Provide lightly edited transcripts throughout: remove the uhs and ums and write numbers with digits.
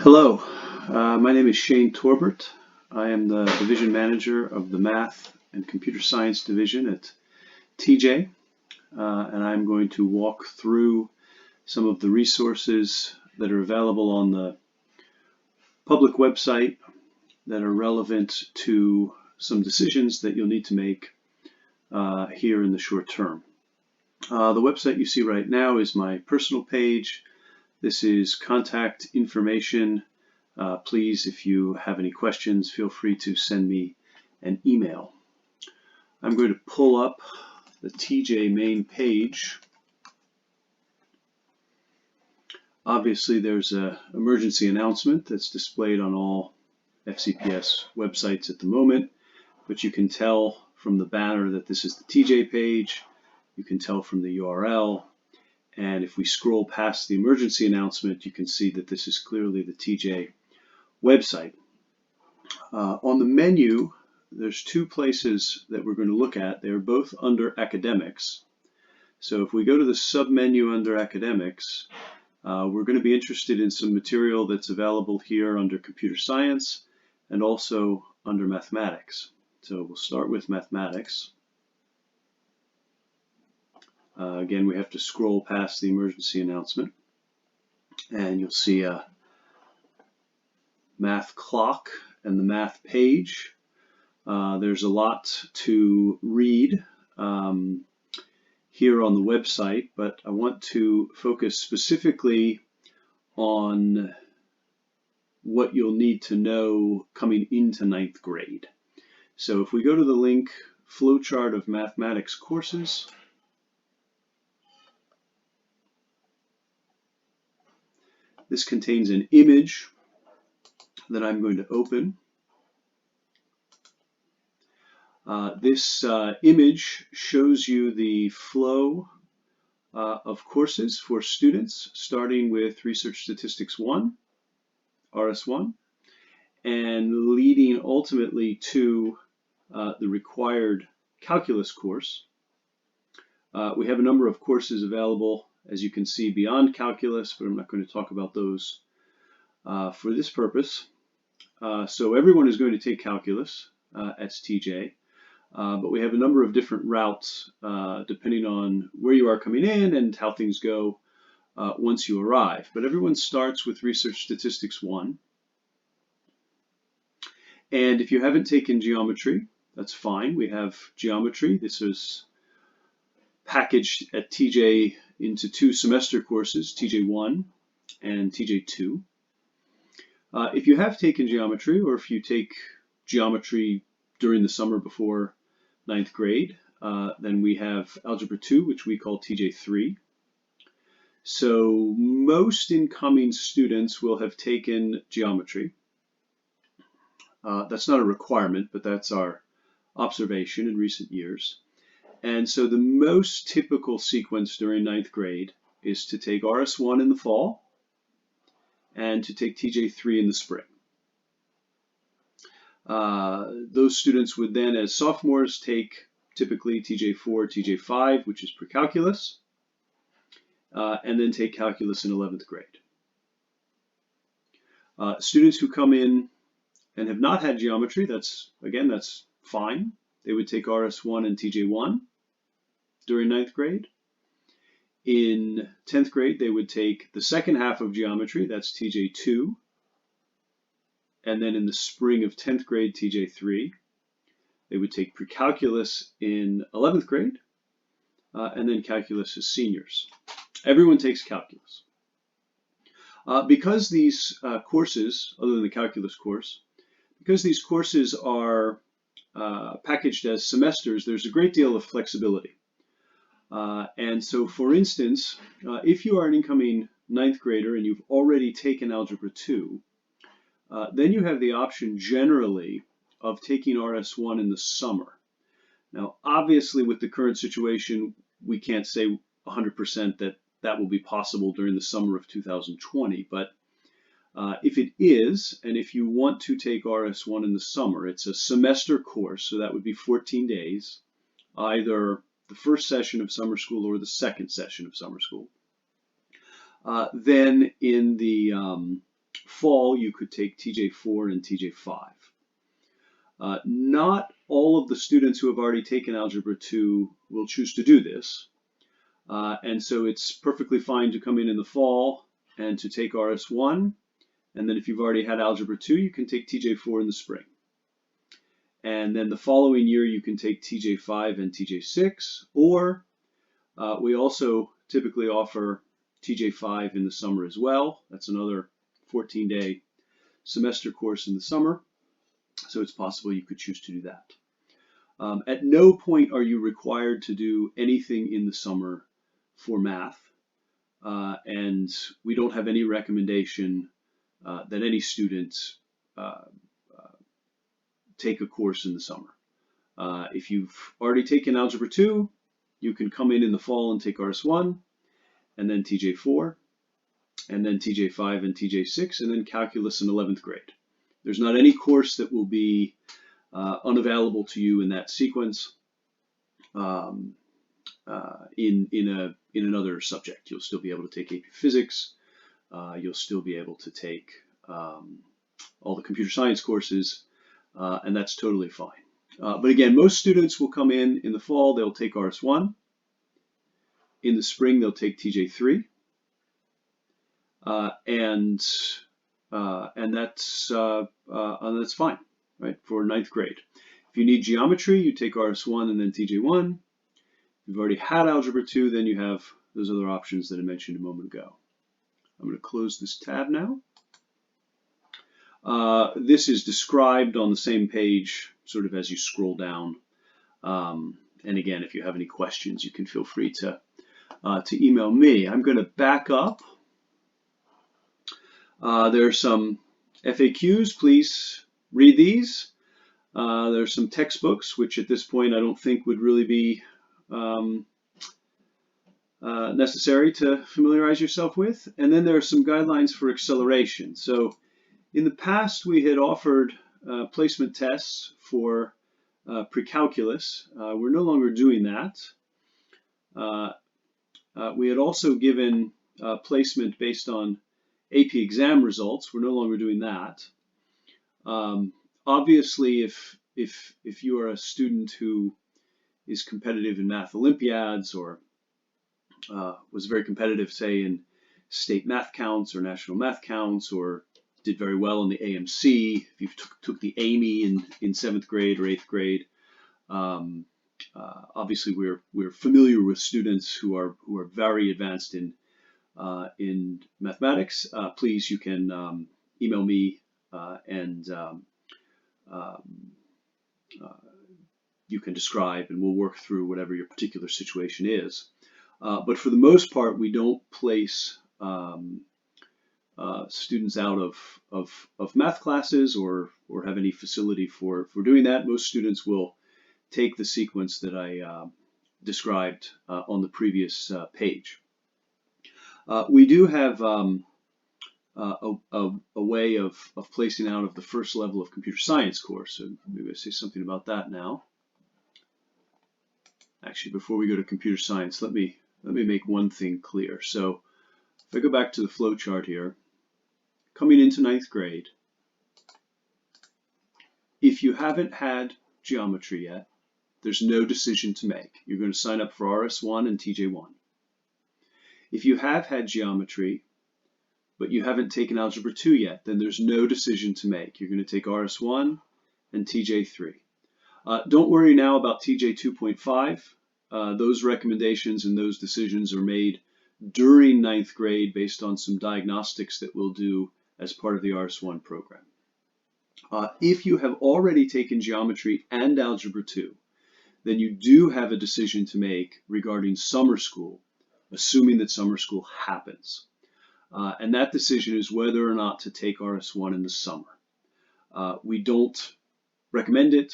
Hello, my name is Shane Torbert. I am the Division Manager of the Math and Computer Science Division at TJ, and I'm going to walk through some of the resources that are available on the public website that are relevant to some decisions that you'll need to make here in the short term. The website you see right now is my personal page. This is contact information. Please, if you have any questions, feel free to send me an email. I'm going to pull up the TJ main page. Obviously, there's an emergency announcement that's displayed on all FCPS websites at the moment, but you can tell from the banner that this is the TJ page. You can tell from the URL. And if we scroll past the emergency announcement, you can see that this is clearly the TJ website. On the menu, there's two places that we're going to look at. They're both under academics. So if we go to the submenu under academics, we're going to be interested in some material that's available here under computer science and also under mathematics. So we'll start with mathematics. Again, we have to scroll past the emergency announcement, and you'll see a math clock and the math page. There's a lot to read here on the website, but I want to focus specifically on what you'll need to know coming into ninth grade. So if we go to the link, Flowchart of Mathematics Courses, this contains an image that I'm going to open. This image shows you the flow of courses for students, starting with Research Statistics 1, RS1, and leading ultimately to the required calculus course. We have a number of courses available, as you can see, beyond calculus, but I'm not going to talk about those for this purpose. So everyone is going to take calculus at TJ, but we have a number of different routes depending on where you are coming in and how things go once you arrive. But everyone starts with Research Statistics 1. And if you haven't taken geometry, that's fine. We have geometry. This is packaged at TJ into two semester courses, TJ1 and TJ2. If you have taken geometry, or if you take geometry during the summer before ninth grade, then we have Algebra 2, which we call TJ3. So most incoming students will have taken geometry. That's not a requirement, but that's our observation in recent years. And so the most typical sequence during ninth grade is to take RS1 in the fall and to take TJ3 in the spring. Those students would then, as sophomores, take typically TJ4, TJ5, which is pre-calculus, and then take calculus in 11th grade. Students who come in and have not had geometry, that's fine. They would take RS1 and TJ1 during ninth grade. In 10th grade, they would take the second half of geometry, that's TJ2, and then in the spring of 10th grade, TJ3. They would take pre-calculus in 11th grade, and then calculus as seniors. Everyone takes calculus. Because these courses, other than the calculus course, because these courses are packaged as semesters, there's a great deal of flexibility. And so, for instance, if you are an incoming ninth grader and you've already taken Algebra 2, then you have the option generally of taking RS1 in the summer. Now, obviously, with the current situation, we can't say 100% that that will be possible during the summer of 2020, but if it is, and if you want to take RS1 in the summer, it's a semester course, so that would be 14 days, either the first session of summer school or the second session of summer school. Then in the fall, you could take TJ4 and TJ5. Not all of the students who have already taken Algebra 2 will choose to do this. And so it's perfectly fine to come in the fall and to take RS1. And then if you've already had Algebra 2, you can take TJ4 in the spring. And then the following year, you can take TJ5 and TJ6. Or we also typically offer TJ5 in the summer as well. That's another 14-day semester course in the summer. So it's possible you could choose to do that. At no point are you required to do anything in the summer for math. And we don't have any recommendation that any students take a course in the summer. If you've already taken Algebra 2, you can come in the fall and take RS1, and then TJ4, and then TJ5 and TJ6, and then Calculus in 11th grade. There's not any course that will be unavailable to you in that sequence in another subject. You'll still be able to take AP Physics. You'll still be able to take all the computer science courses, and that's totally fine. But again, most students will come in the fall, they'll take RS1. In the spring, they'll take TJ3. And that's fine, right, for 9th grade. If you need geometry, you take RS1 and then TJ1. If you've already had Algebra 2, then you have those other options that I mentioned a moment ago. I'm going to close this tab now. This is described on the same page sort of as you scroll down. And again, if you have any questions, you can feel free to email me. I'm going to back up. There are some FAQs. Please read these. There are some textbooks, which at this point I don't think would really be necessary to familiarize yourself with. And then there are some guidelines for acceleration. So in the past, we had offered placement tests for pre-calculus. We're no longer doing that. We had also given placement based on AP exam results. We're no longer doing that. Obviously, if you are a student who is competitive in math Olympiads or was very competitive, say, in state math counts or national math counts, or did very well in the AMC, if you took the AMY in 7th grade or 8th grade, obviously we're familiar with students who are very advanced in mathematics. Please, you can email me and you can describe, and we'll work through whatever your particular situation is. But for the most part, we don't place students out of math classes or have any facility for doing that. Most students will take the sequence that I described on the previous page. We do have a way of placing out of the first level of computer science course. So maybe I'll say something about that now. Actually, before we go to computer science, let me make one thing clear. So if I go back to the flow chart here, coming into 9th grade, if you haven't had geometry yet, there's no decision to make. You're going to sign up for RS1 and TJ1. If you have had geometry, but you haven't taken Algebra 2 yet, then there's no decision to make. You're going to take RS1 and TJ3. Don't worry now about TJ 2.5. Those recommendations and those decisions are made during 9th grade based on some diagnostics that we'll do as part of the RS1 program. If you have already taken geometry and Algebra 2, then you do have a decision to make regarding summer school, assuming that summer school happens. And that decision is whether or not to take RS1 in the summer. We don't recommend it.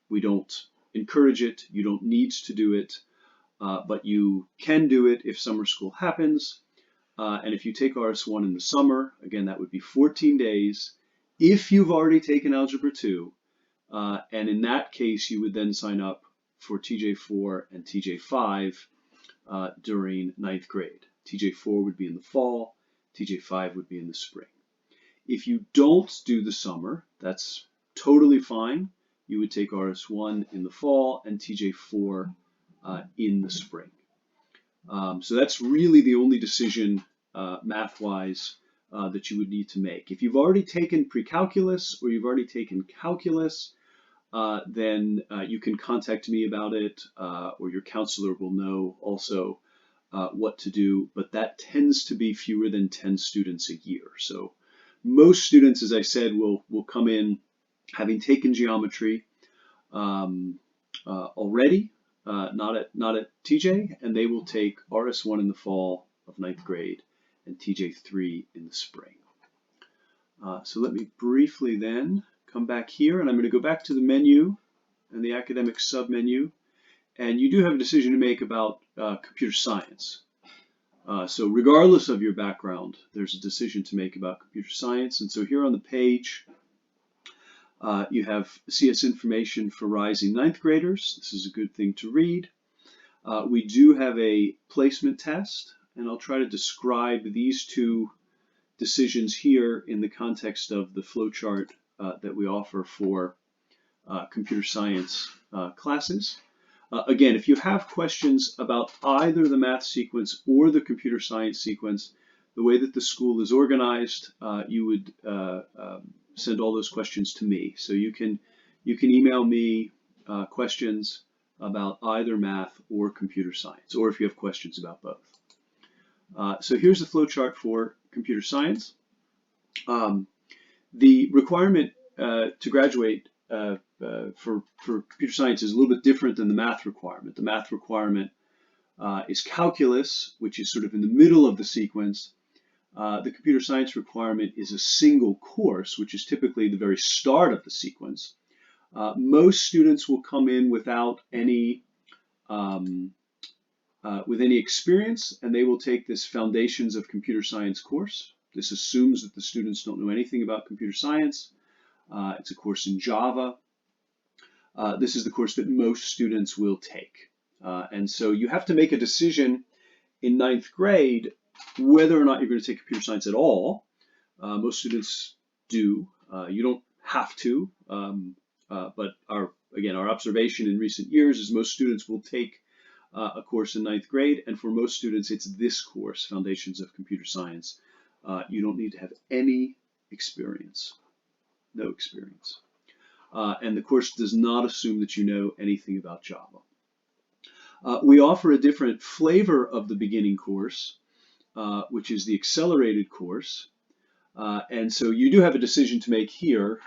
We don't encourage it. You don't need to do it. But you can do it if summer school happens. And if you take RS1 in the summer, again, that would be 14 days. If you've already taken Algebra 2, and in that case, you would then sign up for TJ4 and TJ5 during 9th grade. TJ4 would be in the fall. TJ5 would be in the spring. If you don't do the summer, that's totally fine. You would take RS1 in the fall and TJ4 in the spring. So that's really the only decision math-wise that you would need to make. If you've already taken pre-calculus or you've already taken calculus, then you can contact me about it, or your counselor will know also what to do, but that tends to be fewer than 10 students a year. So most students, as I said, will come in having taken geometry already, not at TJ, and they will take RS1 in the fall of 9th grade and TJ3 in the spring. So let me briefly then come back here, and I'm going to go back to the menu and the academic submenu, and you do have a decision to make about computer science. So regardless of your background, there's a decision to make about computer science. And so here on the page, you have CS information for rising 9th graders. This is a good thing to read. We do have a placement test, and I'll try to describe these two decisions here in the context of the flowchart that we offer for computer science classes. Again, if you have questions about either the math sequence or the computer science sequence, the way that the school is organized, you would send all those questions to me. So you can email me questions about either math or computer science, or if you have questions about both. So here's the flowchart for computer science. The requirement to graduate for computer science is a little bit different than the math requirement. The math requirement is calculus, which is sort of in the middle of the sequence. The computer science requirement is a single course, which is typically the very start of the sequence. Most students will come in without any experience, and they will take this Foundations of Computer Science course. This assumes that the students don't know anything about computer science. It's a course in Java. This is the course that most students will take. And so you have to make a decision in 9th grade whether or not you're going to take computer science at all. Most students do. You don't have to, but our observation in recent years is most students will take a course in 9th grade, and for most students it's this course, Foundations of Computer Science. You don't need to have any experience, no experience. And the course does not assume that you know anything about Java. We offer a different flavor of the beginning course, which is the accelerated course. And so you do have a decision to make here,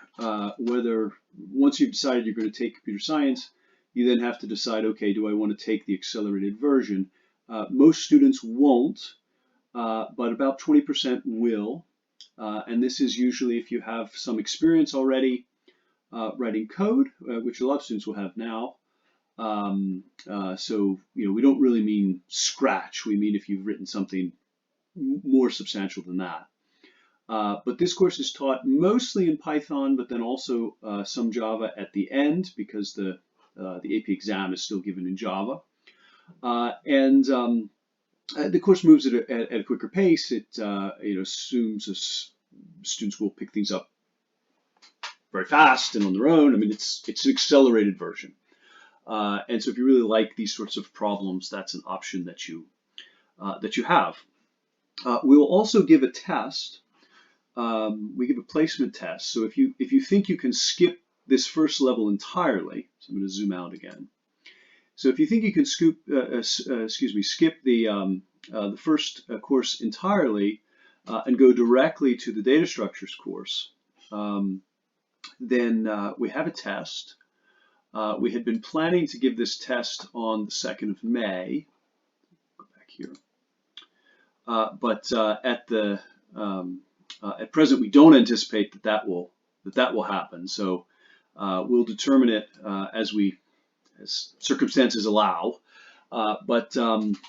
whether once you've decided you're going to take computer science, you then have to decide, okay, do I want to take the accelerated version? Most students won't, but about 20% will. And this is usually if you have some experience already writing code, which a lot of students will have now. So, we don't really mean scratch. We mean if you've written something more substantial than that. But this course is taught mostly in Python, but then also some Java at the end, because the AP exam is still given in Java. The course moves at a quicker pace. It assumes students will pick things up very fast and on their own. I mean, it's an accelerated version. And so if you really like these sorts of problems, that's an option that you have. We will also give a test. We give a placement test. So if you think you can skip this first level entirely, so I'm going to zoom out again. So if you think you can skip the first course entirely and go directly to the data structures course, then we have a test. We had been planning to give this test on the 2nd of May. Go back here. But at present, we don't anticipate that will happen. So we'll determine it as circumstances allow. But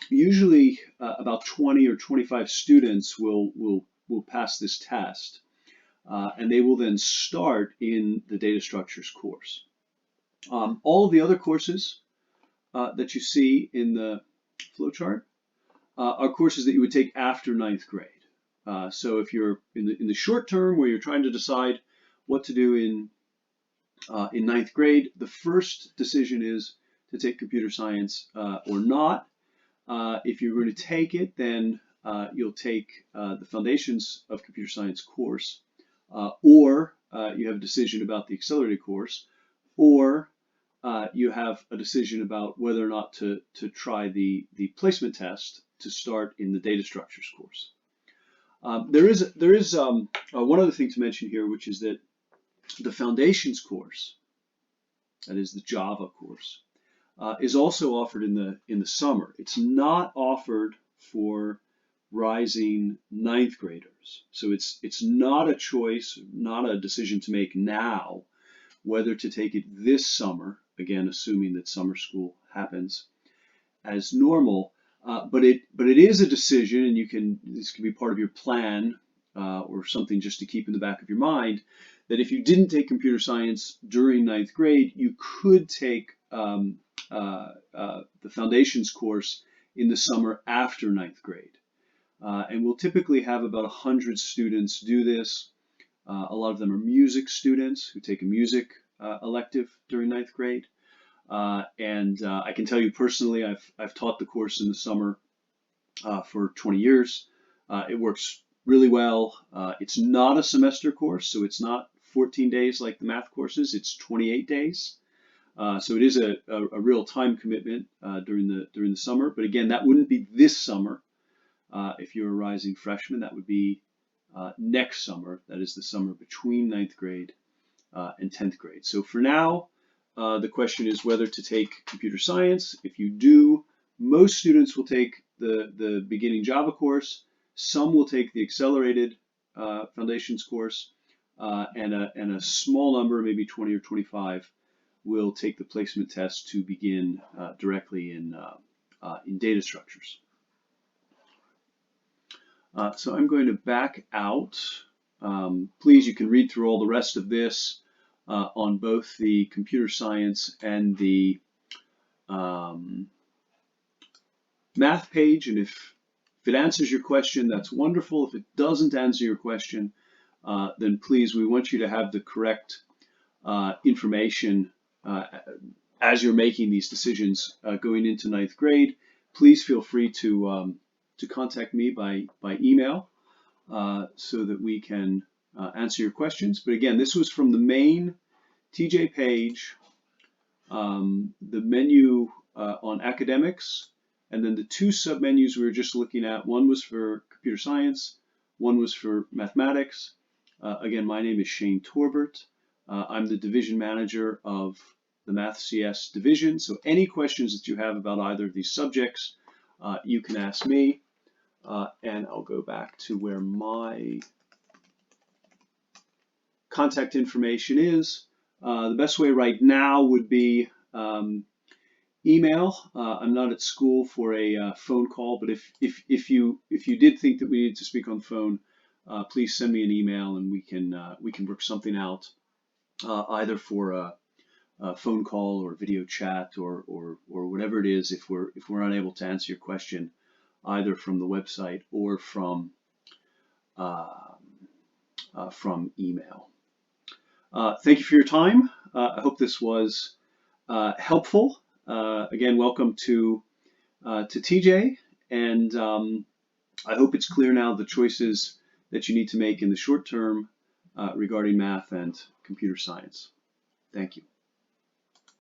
usually about 20 or 25 students will pass this test, and they will then start in the data structures course. All of the other courses that you see in the flowchart are courses that you would take after 9th grade. So if you're in the short term where you're trying to decide what to do in ninth grade, the first decision is to take computer science or not. If you're going to take it, then you'll take the Foundations of Computer Science course, or you have a decision about the accelerated course, or you have a decision about whether or not to try the placement test to start in the data structures course. There is one other thing to mention here, which is that the Foundations course, that is the Java course, is also offered in the summer. It's not offered for rising ninth graders, so it's not a choice, not a decision to make now whether to take it this summer. Again, assuming that summer school happens as normal, but it is a decision, and this can be part of your plan or something just to keep in the back of your mind, that if you didn't take computer science during ninth grade, you could take the Foundations course in the summer after ninth grade. And we'll typically have about 100 students do this. A lot of them are music students who take a music elective during ninth grade. And I can tell you personally, I've taught the course in the summer for 20 years. It works really well. It's not a semester course, so it's not 14 days like the math courses. It's 28 days. So it is a real time commitment during the summer. But again, that wouldn't be this summer. If you're a rising freshman, that would be next summer. That is the summer between ninth grade and 10th grade. So for now, the question is whether to take computer science. If you do, most students will take the beginning Java course. Some will take the accelerated Foundations course, and a small number, maybe 20 or 25, will take the placement test to begin directly in data structures. So I'm going to back out. Please, you can read through all the rest of this on both the computer science and the math page. And if it answers your question, that's wonderful. If it doesn't answer your question, then please, we want you to have the correct information as you're making these decisions going into ninth grade. Please feel free to contact me by email so that we can answer your questions. But again, this was from the main TJ page, the menu on academics, and then the two submenus we were just looking at. One was for computer science, one was for mathematics. Again, my name is Shane Torbert. I'm the division manager of the Math CS division. So any questions that you have about either of these subjects, you can ask me. And I'll go back to where my contact information is. The best way right now would be email. I'm not at school for a phone call, but if you did think that we needed to speak on the phone, please send me an email and we can work something out, either for a phone call or video chat or whatever it is, if we're unable to answer your question either from the website or from email. Thank you for your time. I hope this was helpful. Again, welcome to TJ, and I hope it's clear now the choices that you need to make in the short term regarding math and computer science. Thank you.